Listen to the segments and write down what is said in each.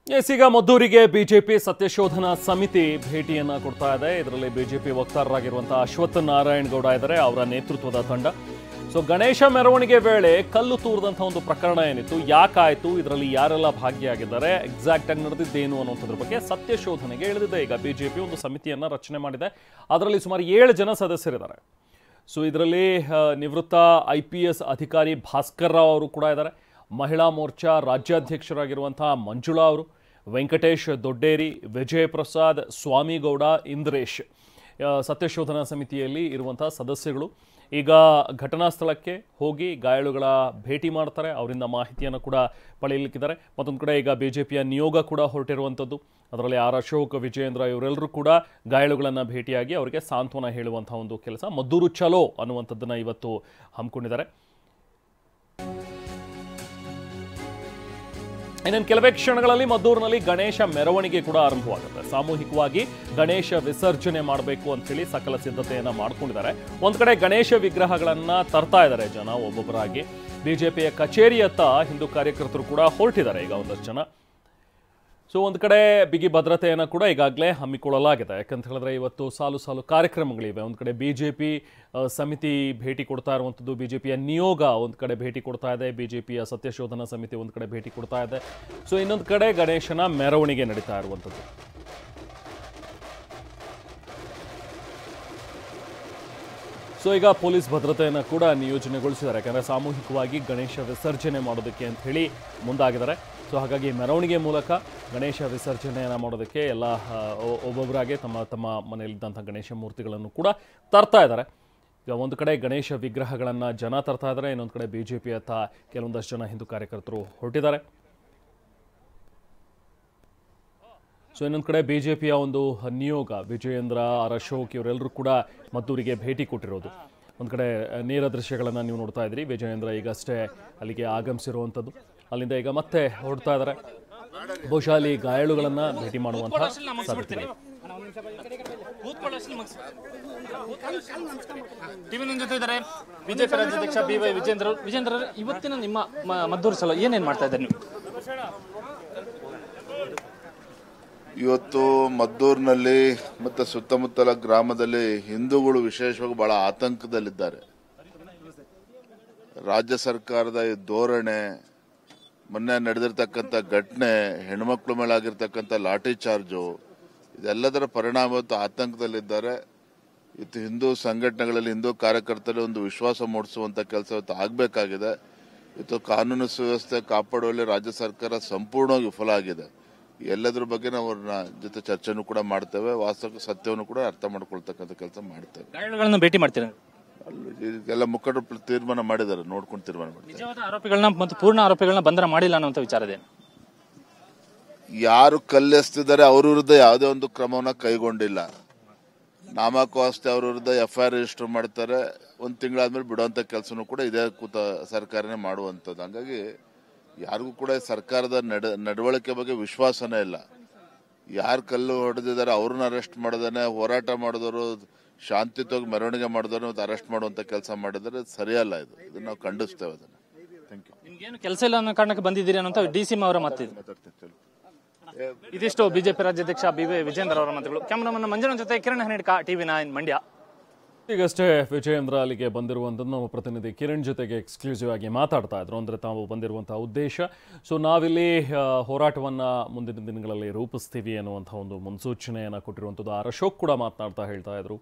ಈಗ ಮದ್ದೂರಿಗೆ ಬಿಜೆಪಿ ಸತ್ಯಶೋಧನಾ ಸಮಿತಿ ಭೇಟಿಯನ್ನ ಕೊಡ್ತಾ ಇದೆ. ಇದರಲ್ಲಿ ಬಿಜೆಪಿ ವಕ್ತಾರರಾಗಿರುವಂತಹ ಅಶ್ವತ್ಥ ನಾರಾಯಣ ಗೌಡ ಇದ್ದಾರೆ, ಅವರ ನೇತೃತ್ವದ ತಂಡ. ಗಣೇಶ ಮೆರವಣಿಗೆ ವೇಳೆ ಕಲ್ಲು ತೂರಿದಂತಹ ಒಂದು ಪ್ರಕರಣ ಏನಿತ್ತು, ಯಾಕಾಯ್ತು, ಇದರಲ್ಲಿ ಯಾರೆಲ್ಲ ಭಾಗಿಯಾಗಿದ್ದಾರೆ, ಎಕ್ಸಾಕ್ಟ್ ಆಗಿ ನಡೆದಿದ್ದೇನು ಅನ್ನುವಂಥದ್ರ ಬಗ್ಗೆ ಸತ್ಯಶೋಧನೆಗೆ ಇಳಿದಿದೆ. ಈಗ ಬಿಜೆಪಿ ಒಂದು ಸಮಿತಿಯನ್ನ ರಚನೆ ಮಾಡಿದೆ. ಅದರಲ್ಲಿ ಸುಮಾರು 7 ಜನ ಸದಸ್ಯರಿದ್ದಾರೆ. ಇದರಲ್ಲಿ ನಿವೃತ್ತ IPS ಅಧಿಕಾರಿ ಭಾಸ್ಕರ್ ರಾವ್ ಅವರು ಕೂಡ ಇದ್ದಾರೆ. ಮಹಿಳಾ ಮೋರ್ಚಾ ರಾಜ್ಯಾಧ್ಯಕ್ಷರಾಗಿರುವಂತಹ ಮಂಜುಳಾ ಅವರು, ವೆಂಕಟೇಶ್ ದೊಡ್ಡೇರಿ, ವಿಜಯ್ ಪ್ರಸಾದ್, ಸ್ವಾಮಿಗೌಡ, ಇಂದ್ರೇಶ್ ಸತ್ಯಶೋಧನಾ ಸಮಿತಿಯಲ್ಲಿ ಇರುವಂತಹ ಸದಸ್ಯಗಳು. ಈಗ ಘಟನಾ ಸ್ಥಳಕ್ಕೆ ಹೋಗಿ ಗಾಯಾಳುಗಳ ಭೇಟಿ ಮಾಡ್ತಾರೆ, ಅವರಿಂದ ಮಾಹಿತಿಯನ್ನು ಕೂಡ ಪಡೆಯಲಿಕ್ಕಿದ್ದಾರೆ. ಮತ್ತೊಂದು ಕಡೆ ಈಗ ಬಿಜೆಪಿಯ ನಿಯೋಗ ಕೂಡ ಹೊರಟಿರುವಂಥದ್ದು. ಅದರಲ್ಲಿ ಆರ್ ಅಶೋಕ್, ವಿಜಯೇಂದ್ರ ಇವರೆಲ್ಲರೂ ಕೂಡ ಗಾಯಾಳುಗಳನ್ನು ಭೇಟಿಯಾಗಿ ಅವರಿಗೆ ಸಾಂತ್ವನ ಹೇಳುವಂಥ ಒಂದು ಕೆಲಸ, ಮದ್ದೂರು ಚಲೋ ಅನ್ನುವಂಥದ್ದನ್ನು ಇವತ್ತು ಹಮ್ಮಿಕೊಂಡಿದ್ದಾರೆ. ಇನ್ನೊಂದು ಕೆಲವೇ ಕ್ಷಣಗಳಲ್ಲಿ ಮದ್ದೂರಿನಲ್ಲಿ ಗಣೇಶ ಮೆರವಣಿಗೆ ಕೂಡ ಆರಂಭವಾಗುತ್ತೆ. ಸಾಮೂಹಿಕವಾಗಿ ಗಣೇಶ ವಿಸರ್ಜನೆ ಮಾಡಬೇಕು ಅಂತ ಹೇಳಿ ಸಕಲ ಸಿದ್ಧತೆಯನ್ನ ಮಾಡ್ಕೊಂಡಿದ್ದಾರೆ. ಒಂದ್ ಕಡೆ ಗಣೇಶ ವಿಗ್ರಹಗಳನ್ನ ತರ್ತಾ ಇದ್ದಾರೆ ಜನ ಒಬ್ಬೊಬ್ಬರಾಗಿ. ಬಿಜೆಪಿಯ ಕಚೇರಿಯತ್ತ ಹಿಂದೂ ಕಾರ್ಯಕರ್ತರು ಕೂಡ ಹೊರಟಿದ್ದಾರೆ ಈಗ ಒಂದಷ್ಟು ಜನ. ಒಂದು ಕಡೆ ಬಿಗಿ ಭದ್ರತೆಯನ್ನು ಕೂಡ ಈಗಾಗಲೇ ಹಮ್ಮಿಕೊಳ್ಳಲಾಗಿದೆ. ಯಾಕಂತ ಹೇಳಿದ್ರೆ ಇವತ್ತು ಸಾಲು ಸಾಲು ಕಾರ್ಯಕ್ರಮಗಳಿವೆ. ಒಂದು ಕಡೆ ಬಿಜೆಪಿ ಸಮಿತಿ ಭೇಟಿ ಕೊಡ್ತಾ ಇರುವಂಥದ್ದು, ಬಿಜೆಪಿಯ ನಿಯೋಗ ಒಂದು ಕಡೆ ಭೇಟಿ ಕೊಡ್ತಾ ಇದೆ, ಬಿಜೆಪಿಯ ಸತ್ಯಶೋಧನಾ ಸಮಿತಿ ಒಂದು ಕಡೆ ಭೇಟಿ ಕೊಡ್ತಾ ಇದೆ. ಇನ್ನೊಂದು ಕಡೆ ಗಣೇಶನ ಮೆರವಣಿಗೆ ನಡೀತಾ ಇರುವಂಥದ್ದು. ಈಗ ಪೊಲೀಸ್ ಭದ್ರತೆಯನ್ನು ಕೂಡ ನಿಯೋಜನೆಗೊಳಿಸಿದ್ದಾರೆ. ಯಾಕಂದರೆ ಸಾಮೂಹಿಕವಾಗಿ ಗಣೇಶ ವಿಸರ್ಜನೆ ಮಾಡೋದಕ್ಕೆ ಅಂತ ಹೇಳಿ ಮುಂದಾಗಿದ್ದಾರೆ. ಹಾಗಾಗಿ ಮೆರವಣಿಗೆ ಮೂಲಕ ಗಣೇಶ ವಿಸರ್ಜನೆಯನ್ನು ಮಾಡೋದಕ್ಕೆ ಎಲ್ಲ ಒಬ್ಬೊಬ್ಬರಾಗೆ ತಮ್ಮ ತಮ್ಮ ಮನೆಯಲ್ಲಿದ್ದಂಥ ಗಣೇಶ ಮೂರ್ತಿಗಳನ್ನು ಕೂಡ ತರ್ತಾ ಇದ್ದಾರೆ. ಈಗ ಒಂದು ಕಡೆ ಗಣೇಶ ವಿಗ್ರಹಗಳನ್ನು ಜನ ತರ್ತಾ ಇದ್ದಾರೆ, ಇನ್ನೊಂದು ಕಡೆ ಬಿಜೆಪಿಯತ್ತ ಕೆಲವೊಂದಷ್ಟು ಜನ ಹಿಂದೂ ಕಾರ್ಯಕರ್ತರು ಹೊರಟಿದ್ದಾರೆ. ಇನ್ನೊಂದು ಕಡೆ ಬಿಜೆಪಿಯ ಒಂದು ನಿಯೋಗ ವಿಜಯೇಂದ್ರ, ಆರ್ ಅಶೋಕ್ ಇವರೆಲ್ಲರೂ ಕೂಡ ಮದ್ದೂರಿಗೆ ಭೇಟಿ ಕೊಟ್ಟಿರೋದು. ಒಂದು ಕಡೆ ನೇರ ದೃಶ್ಯಗಳನ್ನು ನೀವು ನೋಡ್ತಾ ಇದ್ರಿ. ವಿಜಯೇಂದ್ರ ಈಗಷ್ಟೇ ಅಲ್ಲಿಗೆ ಆಗಮಿಸಿರುವಂಥದ್ದು. ಅಲ್ಲಿಂದ ಈಗ ಮತ್ತೆ ಹೊರಡ್ತಾ ಇದ್ದಾರೆ. ಬಹುಶಃ ಅಲ್ಲಿ ಗಾಯಾಳುಗಳನ್ನು ಭೇಟಿ ಮಾಡುವಂತಹ ಸಾಧ್ಯತೆ ಇದೆ. ಬಿಜೆಪಿ ರಾಜ್ಯಾಧ್ಯಕ್ಷ BY ವಿಜೇಂದ್ರ, ಇವತ್ತಿನ ನಿಮ್ಮ ಮದ್ದೂರು ಚಲೋ ಏನೇನು ಮಾಡ್ತಾ ಇದ್ದಾರೆ ನೀವು? ಇವತ್ತು ಮದ್ದೂರಿನಲ್ಲಿ ಮತ್ತು ಸುತ್ತಮುತ್ತಲ ಗ್ರಾಮದಲ್ಲಿ ಹಿಂದೂಗಳು ವಿಶೇಷವಾಗಿ ಬಹಳ ಆತಂಕದಲ್ಲಿದ್ದಾರೆ. ರಾಜ್ಯ ಸರ್ಕಾರದ ಈ ಧೋರಣೆ, ಮೊನ್ನೆ ನಡೆದಿರ್ತಕ್ಕಂಥ ಘಟನೆ, ಹೆಣ್ಮಕ್ಳ ಮೇಲೆ ಆಗಿರ್ತಕ್ಕಂಥ ಲಾಠಿ ಚಾರ್ಜು, ಇದೆಲ್ಲದರ ಪರಿಣಾಮ ಇವತ್ತು ಆತಂಕದಲ್ಲಿದ್ದಾರೆ. ಇವತ್ತು ಹಿಂದೂ ಸಂಘಟನೆಗಳಲ್ಲಿ, ಹಿಂದೂ ಕಾರ್ಯಕರ್ತರಲ್ಲಿ ಒಂದು ವಿಶ್ವಾಸ ಮೂಡಿಸುವಂಥ ಕೆಲಸ ಇವತ್ತು ಆಗಬೇಕಾಗಿದೆ. ಇವತ್ತು ಕಾನೂನು ಸುವ್ಯವಸ್ಥೆ ಕಾಪಾಡುವಲ್ಲಿ ರಾಜ್ಯ ಸರ್ಕಾರ ಸಂಪೂರ್ಣವಾಗಿ ವಿಫಲ ಆಗಿದೆ. ಎಲ್ಲದ್ರ ಬಗ್ಗೆ ನಾವು ಅವ್ರನ್ನ ಜೊತೆ ಚರ್ಚೆನೂ ಕೂಡ ಮಾಡ್ತೇವೆ, ವಾಸ್ತವ ಸತ್ಯವನ್ನು ಕೂಡ ಅರ್ಥ ಮಾಡ್ಕೊಳ್ತಕ್ಕಂಥ ಕೆಲಸ ಮಾಡ್ತೇವೆ. ಗಾಯಾಳುಗಳನ್ನು ಭೇಟಿ ಮಾಡ್ತೀರಾ? ಎಲ್ಲ ಮುಖಂಡರು ತೀರ್ಮಾನ ಮಾಡಿದ್ದಾರೆ, ನೋಡ್ಕೊಂಡು ತೀರ್ಮಾನ ಮಾಡ್ತಾರೆ. ನಿಜವಾದ ಆರೋಪಿಗಳನ್ನ ಮತ್ತು ಪೂರ್ಣ ಆರೋಪಿಗಳನ್ನ ಬಂಧನ ಮಾಡಿಲ್ಲ ಅನ್ನುವಂಥ ವಿಚಾರದೇನು? ಯಾರು ಕಲ್ಲೆಸ್ತಿದ್ದಾರೆ ಅವ್ರ ವಿರುದ್ಧ ಯಾವುದೇ ಒಂದು ಕ್ರಮವನ್ನ ಕೈಗೊಂಡಿಲ್ಲ. ನಾಮಕಾವಸ್ಥೆ ಅವ್ರ ವಿರುದ್ಧ FIR ರಿಜಿಸ್ಟರ್ ಮಾಡ್ತಾರೆ, ಒಂದು ತಿಂಗಳಾದ್ಮೇಲೆ ಬಿಡುವಂತ ಕೆಲಸನೂ ಕೂಡ ಇದೇ ಸರ್ಕಾರನೇ ಮಾಡುವಂಥದ್ದು. ಹಂಗಾಗಿ ಯಾರಿಗೂ ಕೂಡ ಸರ್ಕಾರದ ನಡವಳಿಕೆ ಬಗ್ಗೆ ವಿಶ್ವಾಸನೇ ಇಲ್ಲ. ಯಾರು ಕಲ್ಲು ಹೊಡೆದಿದ್ದಾರೆ ಅವ್ರನ್ನ ಅರೆಸ್ಟ್ ಮಾಡೋದನ್ನೇ, ಹೋರಾಟ ಮಾಡಿದವರು, ಶಾಂತಿಯುತವಾಗಿ ಮೆರವಣಿಗೆ ಮಾಡಿದವರು ಅರೆಸ್ಟ್ ಮಾಡುವಂತ ಕೆಲಸ ಮಾಡಿದರೆ ಸರಿಯಲ್ಲ. ಇದನ್ನ ನಾವು ಖಂಡಿಸ್ತೇವೆ. ಅದನ್ನ ಥ್ಯಾಂಕ್ ಯು. ನಿಮ್ಗೇನು ಕೆಲಸ ಇಲ್ಲ ಅನ್ನೋ ಕಾರಣಕ್ಕೆ ಬಂದಿದ್ದೀರಿ ಅನ್ನೋ DCM ಅವರ ಮಾತಿದೆ. ಇದಿಷ್ಟು ಬಿಜೆಪಿ ರಾಜ್ಯಾಧ್ಯಕ್ಷ BY ವಿಜೇಂದ್ರ ಅವರ ಮಾತುಗಳು. ಕ್ಯಾಮರಾಮನ್ ಮಂಜುನಾಥ್ ಜೊತೆ ಕಿರಣ್ ಹನೇಡ್ಕ, TV9 ಮಂಡ್ಯ. ಈಗಷ್ಟೇ ವಿಜಯೇಂದ್ರ ಅಲ್ಲಿಗೆ ಬಂದಿರುವಂಥದ್ದು ನಮ್ಮ ಪ್ರತಿನಿಧಿ ಕಿರಣ್ ಜೊತೆಗೆ ಎಕ್ಸ್ಕ್ಲೂಸಿವ್ ಆಗಿ ಮಾತಾಡ್ತಾ ಇದ್ರು. ಅಂದರೆ ತಾವು ಬಂದಿರುವಂತಹ ಉದ್ದೇಶ, ನಾವಿಲ್ಲಿ ಹೋರಾಟವನ್ನು ಮುಂದಿನ ದಿನಗಳಲ್ಲಿ ರೂಪಿಸ್ತೀವಿ ಅನ್ನುವಂಥ ಒಂದು ಮುನ್ಸೂಚನೆಯನ್ನು ಕೊಟ್ಟಿರುವಂಥದ್ದು. ಆರ್ ಅಶೋಕ್ ಕೂಡ ಮಾತನಾಡ್ತಾ ಹೇಳ್ತಾ ಇದ್ರು.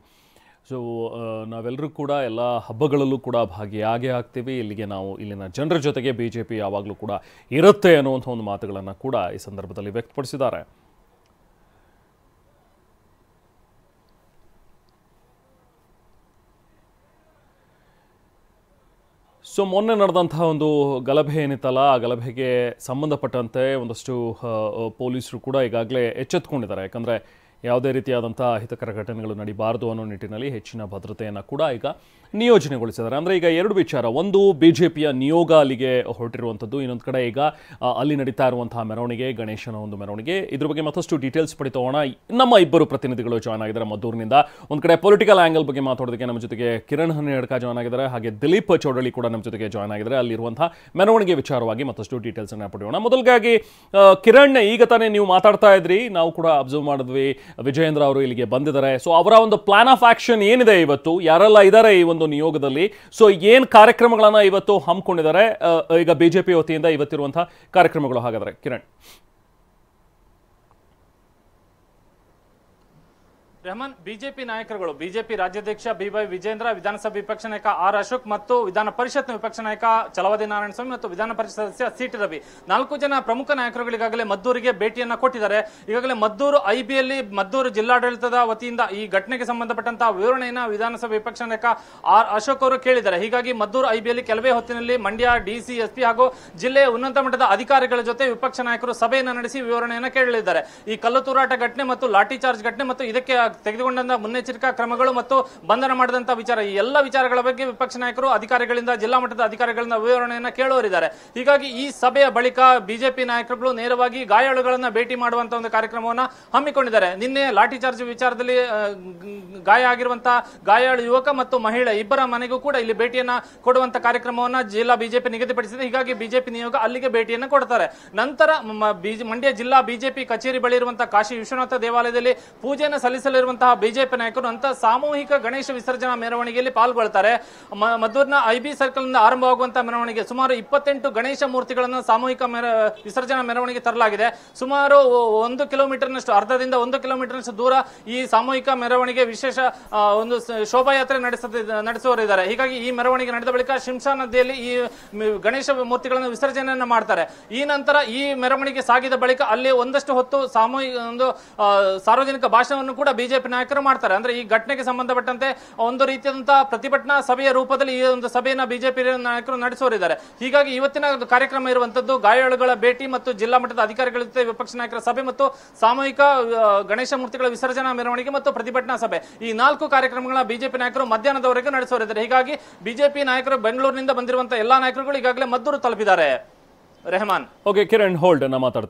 ನಾವೆಲ್ಲರೂ ಕೂಡ ಎಲ್ಲ ಹಬ್ಬಗಳಲ್ಲೂ ಕೂಡ ಭಾಗಿಯಾಗೇ ಆಗ್ತೀವಿ. ಇಲ್ಲಿಗೆ ನಾವು ಇಲ್ಲಿನ ಜನರ ಜೊತೆಗೆ ಬಿಜೆಪಿ ಯಾವಾಗಲೂ ಕೂಡ ಇರುತ್ತೆ ಅನ್ನುವಂಥ ಒಂದು ಮಾತುಗಳನ್ನು ಕೂಡ ಈ ಸಂದರ್ಭದಲ್ಲಿ ವ್ಯಕ್ತಪಡಿಸಿದ್ದಾರೆ. ಮೊನ್ನೆ ನಡೆದಂತಹ ಒಂದು ಗಲಭೆ ಏನಿತ್ತಲ್ಲ, ಆ ಗಲಭೆಗೆ ಸಂಬಂಧಪಟ್ಟಂತೆ ಒಂದಷ್ಟು ಪೊಲೀಸರು ಕೂಡ ಈಗಾಗಲೇ ಎಚ್ಚೆತ್ತುಕೊಂಡಿದ್ದಾರೆ. ಯಾಕಂದರೆ ಯಾವುದೇ ರೀತಿಯಾದಂಥ ಅಹಿತಕರ ಘಟನೆಗಳು ನಡೀಬಾರದು ಅನ್ನೋ ನಿಟ್ಟಿನಲ್ಲಿ ಹೆಚ್ಚಿನ ಭದ್ರತೆಯನ್ನು ಕೂಡ ಈಗ ನಿಯೋಜನೆಗೊಳಿಸಿದ್ದಾರೆ. ಅಂದರೆ ಈಗ ಎರಡು ವಿಚಾರ, ಒಂದು ಬಿಜೆಪಿಯ ನಿಯೋಗ ಅಲ್ಲಿಗೆ ಹೊರಟಿರುವಂಥದ್ದು, ಇನ್ನೊಂದು ಕಡೆ ಈಗ ಅಲ್ಲಿ ನಡೀತಾ ಇರುವಂತಹ ಮೆರವಣಿಗೆ, ಗಣೇಶನ ಒಂದು ಮೆರವಣಿಗೆ. ಇದ್ರ ಬಗ್ಗೆ ಮತ್ತಷ್ಟು ಡೀಟೇಲ್ಸ್ ಪಡಿತೋಣ. ನಮ್ಮ ಇಬ್ಬರು ಪ್ರತಿನಿಧಿಗಳು ಜಾಯ್ನ್ ಆಗಿದ್ದಾರೆ ಮದ್ದೂರಿನಿಂದ. ಒಂದು ಕಡೆ ಪೊಲಿಟಿಕಲ್ ಆಂಗಲ್ ಬಗ್ಗೆ ಮಾತಾಡೋದಕ್ಕೆ ನಮ್ಮ ಜೊತೆಗೆ ಕಿರಣ್ ಹನ್ನೆಡ್ಕ ಜಾಯ್ನ್ ಆಗಿದ್ದಾರೆ, ಹಾಗೆ ದಿಲೀಪ್ ಚೌಡಳ್ಳಿ ಕೂಡ ನಮ್ಮ ಜೊತೆಗೆ ಜಾಯ್ನ್ ಆಗಿದ್ದಾರೆ. ಅಲ್ಲಿರುವಂತಹ ಮೆರವಣಿಗೆ ವಿಚಾರವಾಗಿ ಮತ್ತಷ್ಟು ಡೀಟೇಲ್ಸ್ ಅನ್ನು ಪಡೆಯೋಣ. ಮೊದಲಿಗಾಗಿ ಕಿರಣ್, ಈಗ ತಾನೇ ನೀವು ಮಾತಾಡ್ತಾ ಇದ್ರಿ, ನಾವು ಕೂಡ ಅಬ್ಸರ್ವ್ ಮಾಡಿದ್ವಿ, ವಿಜಯೇಂದ್ರ ಅವರು ಇಲ್ಲಿಗೆ ಬಂದಿದ್ದಾರೆ. ಸೊ ಅವರ ಒಂದು ಪ್ಲಾನ್ ಆಫ್ ಆಕ್ಷನ್ ಏನಿದೆ ಇವತ್ತು, ಯಾರೆಲ್ಲ ಇದ್ದಾರೆ ಈ ಒಂದು ನಿಯೋಗದಲ್ಲಿ, ಸೊ ಏನ್ ಕಾರ್ಯಕ್ರಮಗಳನ್ನ ಇವತ್ತು ಹಮ್ಮಿಕೊಂಡಿದ್ದಾರೆ ಈಗ ಬಿಜೆಪಿ ವತಿಯಿಂದ ಇವತ್ತಿರುವಂತಹ ಕಾರ್ಯಕ್ರಮಗಳು? ಹಾಗಾದ್ರೆ ಕಿರಣ್. ರೆಹಮಾನ್, ಬಿಜೆಪಿ ನಾಯಕರುಗಳು, ಬಿಜೆಪಿ ರಾಜ್ಯಾಧ್ಯಕ್ಷ ಬಿ.ವೈ. ವಿಜೇಂದ್ರ, ವಿಧಾನಸಭೆ ವಿಪಕ್ಷ ನಾಯಕ ಆರ್ ಅಶೋಕ್ ಮತ್ತು ವಿಧಾನ ಪರಿಷತ್ನ ವಿಪಕ್ಷ ನಾಯಕ ಚಲವಾದಿ ನಾರಾಯಣಸ್ವಾಮಿ ಮತ್ತು ವಿಧಾನ ಪರಿಷತ್ ಸದಸ್ಯ ಸಿ.ಟಿ. ರವಿ, 4 ಜನ ಪ್ರಮುಖ ನಾಯಕರುಗಳು ಈಗಾಗಲೇ ಮದ್ದೂರಿಗೆ ಭೇಟಿಯನ್ನ ಕೊಟ್ಟಿದ್ದಾರೆ. ಈಗಾಗಲೇ ಮದ್ದೂರು ಐಬಿಯಲ್ಲಿ ಮದ್ದೂರು ಜಿಲ್ಲಾಡಳಿತದ ವತಿಯಿಂದ ಈ ಘಟನೆಗೆ ಸಂಬಂಧಪಟ್ಟಂತಹ ವಿವರಣೆಯನ್ನು ವಿಧಾನಸಭೆ ವಿಪಕ್ಷ ನಾಯಕ ಆರ್ ಅಶೋಕ್ ಅವರು ಕೇಳಿದ್ದಾರೆ. ಹೀಗಾಗಿ ಮದ್ದೂರು ಐಬಿಯಲ್ಲಿ ಕೆಲವೇ ಹೊತ್ತಿನಲ್ಲಿ ಮಂಡ್ಯ ಡಿಸಿ, ಎಸ್ಪಿ ಹಾಗೂ ಜಿಲ್ಲೆಯ ಉನ್ನತ ಮಟ್ಟದ ಅಧಿಕಾರಿಗಳ ಜೊತೆ ವಿಪಕ್ಷ ನಾಯಕರು ಸಭೆಯನ್ನು ನಡೆಸಿ ವಿವರಣೆಯನ್ನು ಕೇಳಲಿದ್ದಾರೆ. ಈ ಕಲ್ಲು ತೂರಾಟ ಘಟನೆ ಮತ್ತು ಲಾಠಿ ಚಾರ್ಜ್ ಘಟನೆ ಮತ್ತು ಇದಕ್ಕೆ ತೆಗೆದುಕೊಂಡಂತ ಮುನ್ನೆಚ್ಚರಿಕಾ ಕ್ರಮಗಳು ಮತ್ತು ಬಂಧನ ಮಾಡಿದಂತಹ ವಿಚಾರ, ಈ ಎಲ್ಲ ವಿಚಾರಗಳ ಬಗ್ಗೆ ವಿಪಕ್ಷ ನಾಯಕರು ಅಧಿಕಾರಿಗಳಿಂದ, ಜಿಲ್ಲಾ ಮಟ್ಟದ ಅಧಿಕಾರಿಗಳಿಂದ ವಿವರಣೆಯನ್ನು ಕೇಳುವರಿದ್ದಾರೆ. ಹೀಗಾಗಿ ಈ ಸಭೆಯ ಬಳಿಕ ಬಿಜೆಪಿ ನಾಯಕರುಗಳು ನೇರವಾಗಿ ಗಾಯಾಳುಗಳನ್ನ ಭೇಟಿ ಮಾಡುವಂತಹ ಒಂದು ಕಾರ್ಯಕ್ರಮವನ್ನು ಹಮ್ಮಿಕೊಂಡಿದ್ದಾರೆ. ನಿನ್ನೆ ಲಾಠಿ ಚಾರ್ಜ್ ವಿಚಾರದಲ್ಲಿ ಗಾಯ ಆಗಿರುವಂತಹ ಗಾಯಾಳು ಯುವಕ ಮತ್ತು ಮಹಿಳೆ ಇಬ್ಬರ ಮನೆಗೂ ಕೂಡ ಇಲ್ಲಿ ಭೇಟಿಯನ್ನ ಕೊಡುವಂತ ಕಾರ್ಯಕ್ರಮವನ್ನ ಜಿಲ್ಲಾ ಬಿಜೆಪಿ ನಿಗದಿಪಡಿಸಿದೆ. ಹೀಗಾಗಿ ಬಿಜೆಪಿ ನಿಯೋಗ ಅಲ್ಲಿಗೆ ಭೇಟಿಯನ್ನು ಕೊಡ್ತಾರೆ. ನಂತರ ಮಂಡ್ಯ ಜಿಲ್ಲಾ ಬಿಜೆಪಿ ಕಚೇರಿ ಬಳಿ ಇರುವಂತಹ ಕಾಶಿ ವಿಶ್ವನಾಥ ದೇವಾಲಯದಲ್ಲಿ ಪೂಜೆಯನ್ನು ಸಲ್ಲಿಸಲಿರುವಂತಹ ಬಿಜೆಪಿ ನಾಯಕರು ಅಂತ ಸಾಮೂಹಿಕ ಗಣೇಶ ವಿಸರ್ಜನಾ ಮೆರವಣಿಗೆಯಲ್ಲಿ ಪಾಲ್ಗೊಳ್ತಾರೆ. ಮದ್ದೂರಿನ ಐಬಿ ಸರ್ಕಲ್ ನಿಂದ ಆರಂಭವಾಗುವಂತಹ ಮೆರವಣಿಗೆ ಸುಮಾರು 28 ಗಣೇಶ ಮೂರ್ತಿಗಳನ್ನು ಸಾಮೂಹಿಕ ವಿಸರ್ಜನಾ ಮೆರವಣಿಗೆ ತರಲಾಗಿದೆ. ಸುಮಾರು 1 ಕಿಲೋಮೀಟರ್ನಷ್ಟು, ಅರ್ಧದಿಂದ 1 ಕಿಲೋಮೀಟರ್ನಷ್ಟು ದೂರ ಈ ಸಾಮೂಹಿಕ ಮೆರವಣಿಗೆ ವಿಶೇಷ ಒಂದು ಶೋಭಾಯಾತ್ರೆ ನಡೆಸುವರಿದ್ದಾರೆ. ಹೀಗಾಗಿ ಈ ಮೆರವಣಿಗೆ ನಡೆದ ಬಳಿಕ ಶಿಂಷಾ ನದಿಯಲ್ಲಿ ಈ ಗಣೇಶ ಮೂರ್ತಿಗಳನ್ನು ವಿಸರ್ಜನೆಯನ್ನ ಮಾಡ್ತಾರೆ. ಈ ನಂತರ ಈ ಮೆರವಣಿಗೆ ಸಾಗಿದ ಬಳಿಕ ಅಲ್ಲಿ ಒಂದಷ್ಟು ಹೊತ್ತು ಸಾಮೂಹಿಕ ಒಂದು ಸಾರ್ವಜನಿಕ ಭಾಷಣವನ್ನು ಕೂಡ ಬಿಜೆಪಿ ನಾಯಕರು ಮಾಡ್ತಾರೆ. ಅಂದ್ರೆ ಈ ಘಟನೆಗೆ ಸಂಬಂಧಪಟ್ಟಂತೆ ಒಂದು ರೀತಿಯಾದಂತಹ ಪ್ರತಿಭಟನಾ ಸಭೆಯ ರೂಪದಲ್ಲಿ ಈ ಒಂದು ಸಭೆಯನ್ನ ಬಿಜೆಪಿ ನಾಯಕರು ನಡೆಸುವರಿದ್ದಾರೆ. ಹೀಗಾಗಿ ಇವತ್ತಿನ ಕಾರ್ಯಕ್ರಮ ಇರುವಂತದ್ದು ಗಾಯಾಳುಗಳ ಭೇಟಿ ಮತ್ತು ಜಿಲ್ಲಾ ಮಟ್ಟದ ಅಧಿಕಾರಿಗಳ ಜೊತೆ ವಿಪಕ್ಷ ನಾಯಕರ ಸಭೆ ಮತ್ತು ಸಾಮೂಹಿಕ ಗಣೇಶ ಮೂರ್ತಿಗಳ ವಿಸರ್ಜನಾ ಮೆರವಣಿಗೆ ಮತ್ತು ಪ್ರತಿಭಟನಾ ಸಭೆ, ಈ 4 ಕಾರ್ಯಕ್ರಮಗಳ ಬಿಜೆಪಿ ನಾಯಕರು ಮಧ್ಯಾಹ್ನದವರೆಗೂ ನಡೆಸುವರಿದ್ದಾರೆ. ಹೀಗಾಗಿ ಬಿಜೆಪಿ ನಾಯಕರು ಬೆಂಗಳೂರಿನಿಂದ ಬಂದಿರುವಂತಹ ಎಲ್ಲಾ ನಾಯಕರುಗಳು ಈಗಾಗಲೇ ಮದ್ದೂರು ತಲುಪಿದ್ದಾರೆ. ರೆಹಮಾನ್. ಓಕೆ ಕಿರಣ್, ಹೋಲ್ಡ್, ನಾ ಮಾತಾಡ್ತೀನಿ.